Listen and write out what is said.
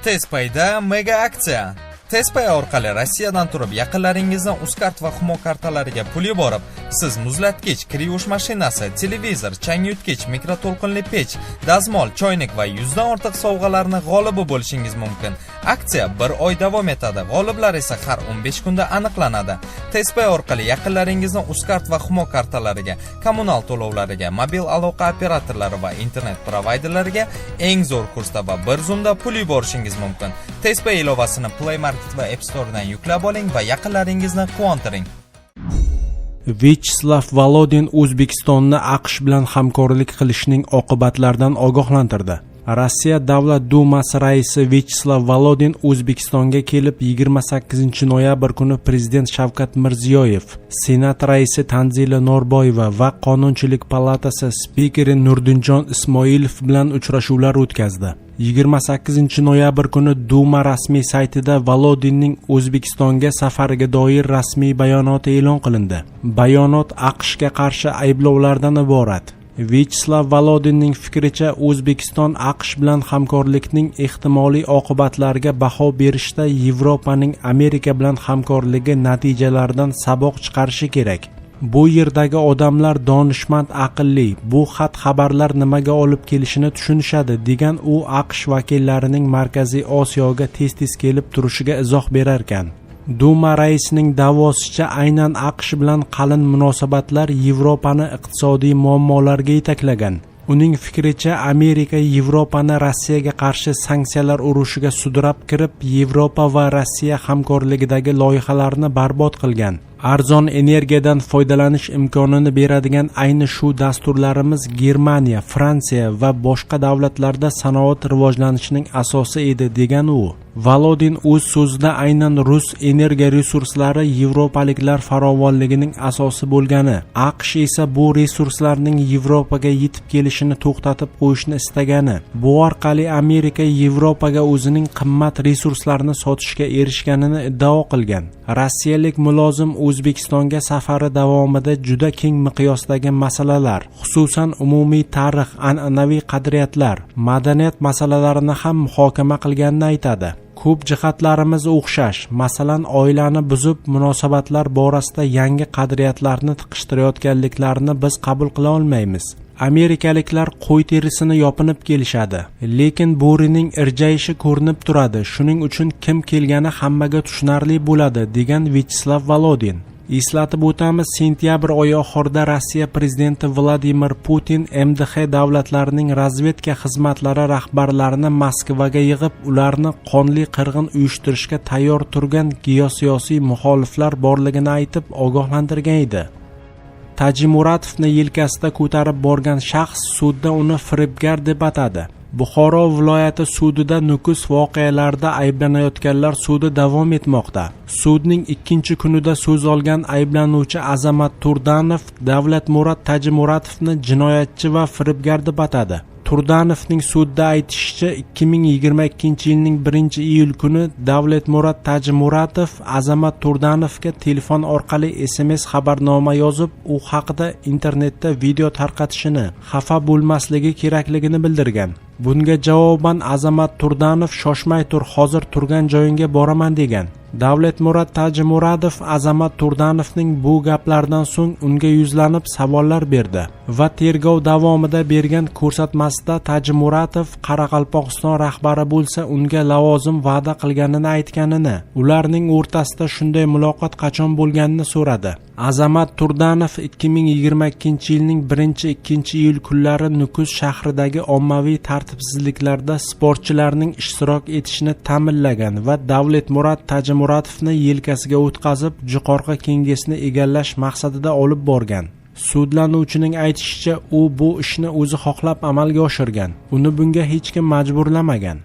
Tezpayda mega aksiya. Tezpay orqali Rossiyadan turib yaqinlaringizdan Uzcard va Humo kartalariga pul yuborib, siz muzlatgich, kir yuvish mashinasi, televizor, changyutgich, mikroto'lqinli pech, dazmol, choynak va 100 dan ortiq sovg'alarni g'olibi bo'lishingiz mumkin. Aksiya 1 oy davom etadi. G'oliblar esa har 15 kunda aniqlanadi. Tezpay orqali yaqinlaringizdan Uzcard va Humo kartalariga, kommunal to'lovlariga, mobil aloqa operatorlari va internet provayderlariga eng zo'r kursda va bir zumda pul yuborishingiz mumkin. Tezpay ilovasini Play Market va App Store'dan yuklab oling va yaqinlaringizni quvontiring. Vyacheslav Volodin O'zbekistonni AQSh bilan hamkorlik qilishning oqibatlaridan ogohlantirdi. Rossiya Davlat Dumasi raisi Vyacheslav Volodin O'zbekistonga kelib 28 noyabr kuni Prezident Shavkat Mirziyoyev, Senat raisi Tanzila Norboyeva va Qonunchilik palatasi spikeri Nurdinjon Ismoilov bilan uchrashuvlar o'tkazdi. 28 noyabr kuni Duma rasmiy saytida Volodinning O'zbekistonga safariga doir rasmiy bayonot e'lon qilindi. Bayonot AQShga qarshi ayblovlardan iborat. Vyacheslav Volodinning fikricha, O'zbekiston AQSh bilan hamkorlikning ehtimoliy oqibatlariga baho berishda Yevropaning Amerika bilan hamkorligi natijalaridan saboq chiqarishi kerak. Bu yerdagi odamlar donishmand, aqlli, bu xabarlar nimaga olib kelishini tushunishadi, degan u AQSh vakillarining Markaziy Osiyoga tez-tez kelib turishiga izoh berar ekan. Duma raisining da'vosicha, aynan AQSh bilan qalin munosabatlar Yevropani iqtisodiy muammolarga yetaklagan. Uning fikricha, Amerika Yevropani Rossiyaga qarshi sanksiyalar urushiga sudrab kirib, Yevropa va Rossiya hamkorligidagi loyihalarni barbod qilgan. Arzon energiyadan foydalanish imkonini beradigan ayni shu dasturlarimiz Germaniya, Fransiya va boshqa davlatlarda sanoat rivojlanishining asosi edi, degan u. Volodin o'z so'zida aynan rus energiya resurslari yevropaliklar farovonligining asosi bo'lgani, AQSh esa bu resurslarning Yevropaga yetib kelishini to'xtatib qo'yishni istagani, bu orqali Amerika Yevropaga o'zining qimmat resurslarini sotishga erishganini iddao qilgan. Rossiyalik mulozim O'zbekistonga safari davomida juda keng miqyosdagi masalalar, xususan umumiy tarix, an'anaviy qadriyatlar, madaniyat masalalarini ham muhokama qilganini aytadi. Ko'p jihatlarimiz o'xshash, masalan, oilani buzib, munosabatlar borasida yangi qadriyatlarni tiqishtirayotganliklarini biz qabul qila olmaymiz. Amerikaliklar qo'y terisini yopinib kelishadi, lekin bo'rining irjayishi ko'rinib turadi. Shuning uchun kim kelgani hammaga tushunarli bo'ladi, degan Vyacheslav Volodin. Eslatib o'tamiz, sentyabr oyi oxirida Rossiya prezidenti Vladimir Putin MDH davlatlarining razvedka xizmatlari rahbarlarini Moskvaga yig'ib, ularni qonli qirg'in uyushtirishga tayyor turgan geosiyosiy muxoliflar borligini aytib ogohlantirgan edi. Tajimuratovni yelkasida ko'tarib borgan shaxs sudda uni firibgar deb atadi. Buxoro viloyati sudida Nukus voqealarida ayblanayotganlar sudi davom etmoqda. Sudning 2-kunida so'z olgan ayblanuvchi Azamat Turdanov Davlatmurod Tajimuratovni jinoyatchi va firibgar deb atadi. Turdanovning sudda aytishicha, 2022-yilning 1-iyul kuni Davlatmurod Tajimuratov Azamat Turdanovga telefon orqali SMS xabarnoma yozib, u haqida internetda video tarqatishini, xafa bo'lmasligi kerakligini bildirgan. Bunga javoban Azamat Turdanov shoshmay tur, hozir turgan joyingga boraman degan. Davlatmurod Tajimuratov Azamat Turdanovning bu gaplaridan so'ng unga yuzlanib savollar berdi va tergov davomida bergan ko'rsatmasida Tajimuratov Qoraqalpog'iston rahbari bo'lsa unga lavozim va'da qilganini aytganini, ularning o'rtasida shunday muloqot qachon bo'lganini so'radi. Azamat Turdanov 2022-yilning 1-2-iyul kunlari Nukus shahridagi ommaviy tartibsizliklarda sportchilarning ishtirok etishini ta'minlagan va Davlatmurod Tajimuratovni yelkasiga o'tkazib, Jo'qorg'i Kengesni egallash maqsadida olib borgan. Sudlanuvchining aytishicha, u bu ishni o'zi xohlab amalga oshirgan. Uni bunga hech kim majburlamagan.